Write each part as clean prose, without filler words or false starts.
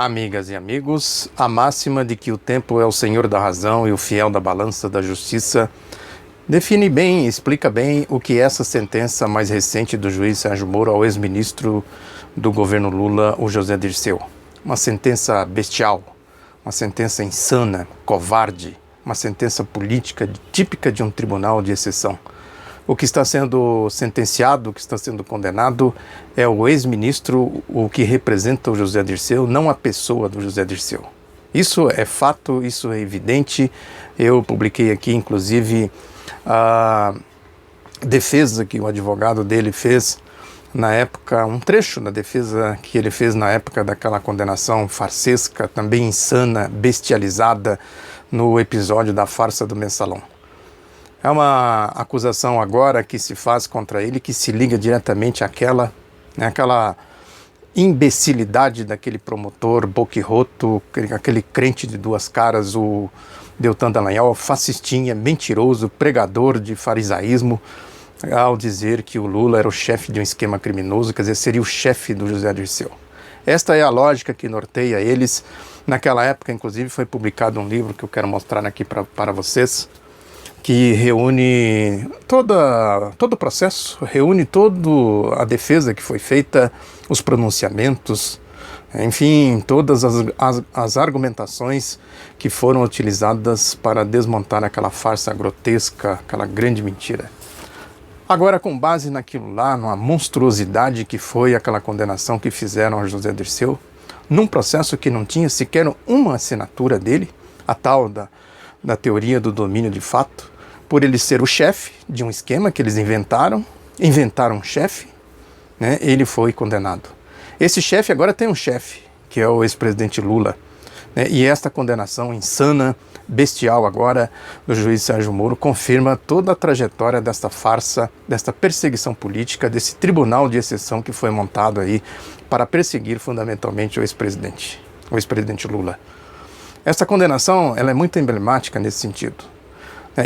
Amigas e amigos, a máxima de que o tempo é o senhor da razão e o fiel da balança da justiça define bem e explica bem o que essa sentença mais recente do juiz Sérgio Moro ao ex-ministro do governo Lula, o José Dirceu. Uma sentença bestial, uma sentença insana, covarde, uma sentença política típica de um tribunal de exceção. O que está sendo sentenciado, o que está sendo condenado é o ex-ministro, o que representa o José Dirceu, não a pessoa do José Dirceu. Isso é fato, isso é evidente. Eu publiquei aqui, inclusive, a defesa que o advogado dele fez na época, um trecho da defesa que ele fez na época daquela condenação farsesca, também insana, bestializada, no episódio da farsa do Mensalão. É uma acusação agora que se faz contra ele, que se liga diretamente àquela imbecilidade daquele promotor boquirroto, aquele crente de duas caras, o Deltan Dallagnol, fascistinha, mentiroso, pregador de farisaísmo, ao dizer que o Lula era o chefe de um esquema criminoso, quer dizer, seria o chefe do José Dirceu. Esta é a lógica que norteia eles. Naquela época, inclusive, foi publicado um livro que eu quero mostrar aqui para vocês, que reúne todo o processo, reúne toda a defesa que foi feita, os pronunciamentos, enfim, todas as argumentações que foram utilizadas para desmontar aquela farsa grotesca, aquela grande mentira. Agora, com base naquilo lá, numa monstruosidade que foi aquela condenação que fizeram a José Dirceu, num processo que não tinha sequer uma assinatura dele, a tal da teoria do domínio de fato, por ele ser o chefe de um esquema que eles inventaram um chefe, né? Ele foi condenado. Esse chefe agora tem um chefe, que é o ex-presidente Lula, né? E esta condenação insana, bestial agora, do juiz Sérgio Moro, confirma toda a trajetória desta farsa, desta perseguição política, desse tribunal de exceção que foi montado aí para perseguir fundamentalmente o ex-presidente Lula. Essa condenação ela é muito emblemática nesse sentido.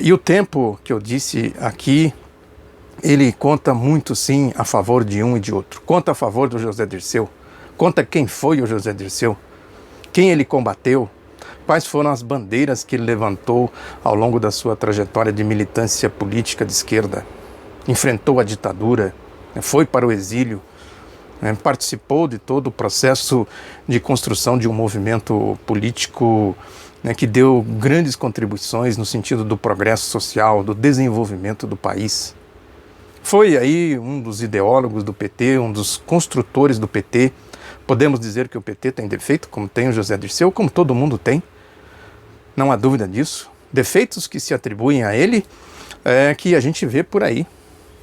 E o tempo que eu disse aqui, ele conta muito sim a favor de um e de outro. Conta a favor do José Dirceu, conta quem foi o José Dirceu, quem ele combateu, quais foram as bandeiras que ele levantou ao longo da sua trajetória de militância política de esquerda. Enfrentou a ditadura, foi para o exílio, participou de todo o processo de construção de um movimento político que deu grandes contribuições no sentido do progresso social, do desenvolvimento do país. Foi aí um dos ideólogos do PT, um dos construtores do PT. Podemos dizer que o PT tem defeito, como tem o José Dirceu, como todo mundo tem. Não há dúvida disso. Defeitos que se atribuem a ele, que a gente vê por aí.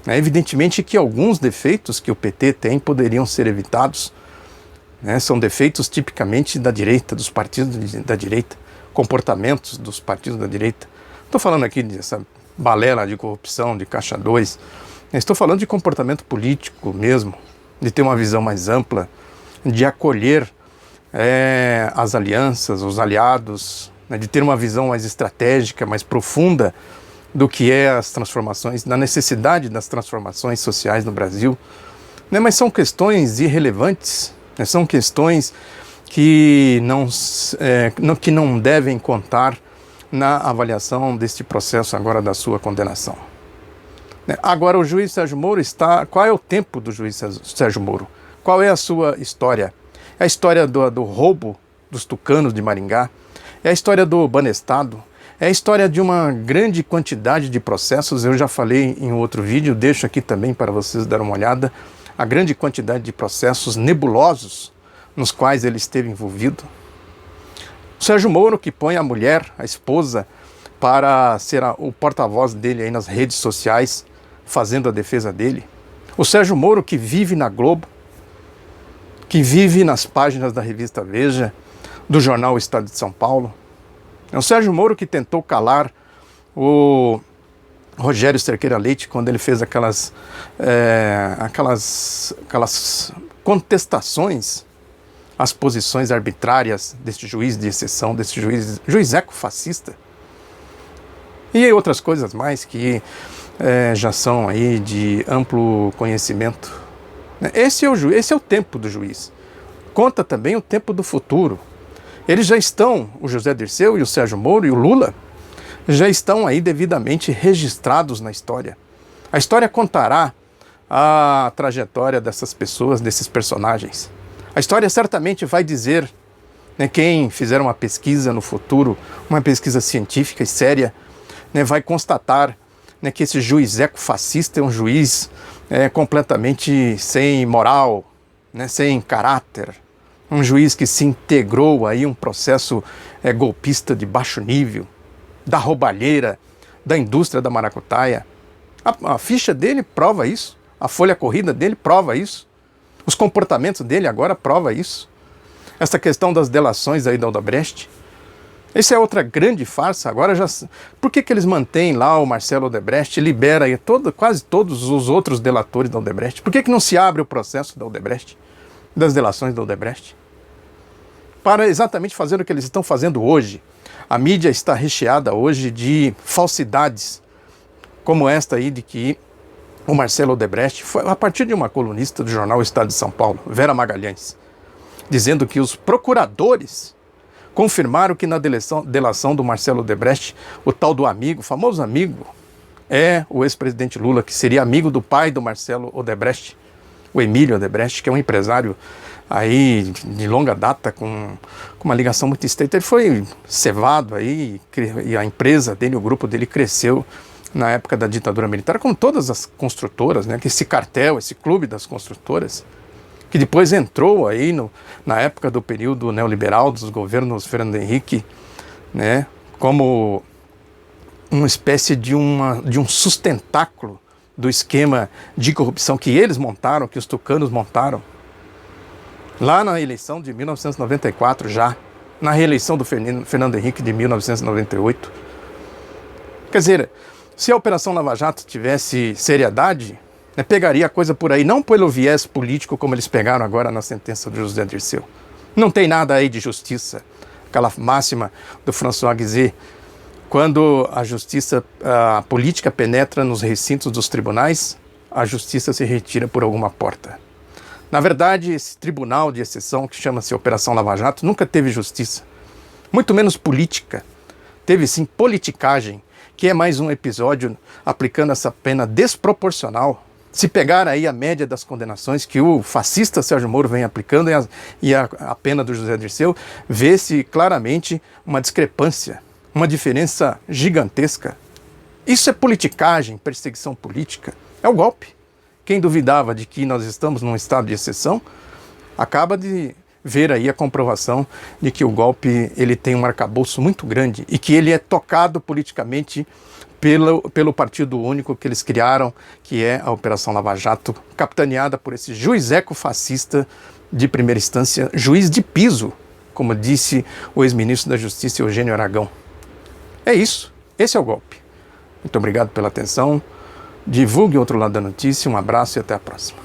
Evidentemente que alguns defeitos que o PT tem poderiam ser evitados. São defeitos tipicamente da direita, dos partidos da direita, comportamentos dos partidos da direita. Estou falando aqui dessa balela de corrupção, de caixa 2. Estou falando de comportamento político mesmo, de ter uma visão mais ampla, de acolher as alianças, os aliados, de ter uma visão mais estratégica, mais profunda do que é as transformações, da necessidade das transformações sociais no Brasil. Mas são questões irrelevantes, são questões que não devem contar na avaliação deste processo agora da sua condenação. Agora o juiz Sérgio Moro qual é o tempo do juiz Sérgio Moro? Qual é a sua história? É a história do roubo dos tucanos de Maringá? É a história do Banestado? É a história de uma grande quantidade de processos? Eu já falei em outro vídeo, deixo aqui também para vocês darem uma olhada, a grande quantidade de processos nebulosos nos quais ele esteve envolvido. O Sérgio Moro que põe a mulher, a esposa, para ser o porta-voz dele aí nas redes sociais, fazendo a defesa dele. O Sérgio Moro que vive na Globo, que vive nas páginas da revista Veja, do jornal Estado de São Paulo. É o Sérgio Moro que tentou calar o Rogério Cerqueira Leite quando ele fez aquelas contestações às posições arbitrárias deste juiz de exceção, desse juiz ecofascista. E outras coisas mais que já são aí de amplo conhecimento. Esse é o tempo do juiz. conta também o tempo do futuro. Eles já estão, o José Dirceu e o Sérgio Moro e o Lula, já estão aí devidamente registrados na história. A história contará a trajetória dessas pessoas, desses personagens. A história certamente vai dizer, né, quem fizer uma pesquisa no futuro, uma pesquisa científica e séria, né, vai constatar, né, que esse juiz ecofascista é um juiz completamente sem moral, né, sem caráter, um juiz que se integrou aí um processo golpista de baixo nível, da roubalheira, da indústria da maracutaia. A ficha dele prova isso, a folha corrida dele prova isso, os comportamentos dele agora prova isso. Essa questão das delações aí da Odebrecht, essa é outra grande farsa. Agora já, por que eles mantêm lá o Marcelo Odebrecht e libera aí quase todos os outros delatores da Odebrecht? Por que não se abre o processo da Odebrecht, das delações da Odebrecht? Para exatamente fazer o que eles estão fazendo hoje. A mídia está recheada hoje de falsidades, como esta aí de que o Marcelo Odebrecht foi a partir de uma colunista do jornal Estado de São Paulo, Vera Magalhães, dizendo que os procuradores confirmaram que na delação do Marcelo Odebrecht, o tal do amigo, o famoso amigo, é o ex-presidente Lula, que seria amigo do pai do Marcelo Odebrecht, o Emílio Odebrecht, que é um empresário aí de longa data, com uma ligação muito estreita. Ele foi cevado aí, e a empresa dele, o grupo dele cresceu na época da ditadura militar, como todas as construtoras, né? Que esse cartel, esse clube das construtoras, que depois entrou aí na época do período neoliberal dos governos Fernando Henrique, né? Como uma espécie de um sustentáculo do esquema de corrupção que eles montaram, que os tucanos montaram, lá na eleição de 1994 já, na reeleição do Fernando Henrique de 1998. Quer dizer, se a Operação Lava Jato tivesse seriedade, né, pegaria a coisa por aí, não pelo viés político como eles pegaram agora na sentença do José Dirceu. Não tem nada aí de justiça. Aquela máxima do François Guizet, quando a política penetra nos recintos dos tribunais, a justiça se retira por alguma porta. Na verdade, esse tribunal de exceção, que chama-se Operação Lava Jato, nunca teve justiça, muito menos política. Teve sim politicagem, que é mais um episódio aplicando essa pena desproporcional. Se pegar aí a média das condenações que o fascista Sérgio Moro vem aplicando e a pena do José Dirceu, vê-se claramente uma discrepância, uma diferença gigantesca. Isso é politicagem, perseguição política, é o golpe. Quem duvidava de que nós estamos num estado de exceção, acaba de ver aí a comprovação de que o golpe ele tem um arcabouço muito grande e que ele é tocado politicamente pelo partido único que eles criaram, que é a Operação Lava Jato, capitaneada por esse juiz ecofascista de primeira instância, juiz de piso, como disse o ex-ministro da Justiça, Eugênio Aragão. É isso, esse é o golpe. Muito obrigado pela atenção. Divulgue o outro lado da notícia, um abraço e até a próxima.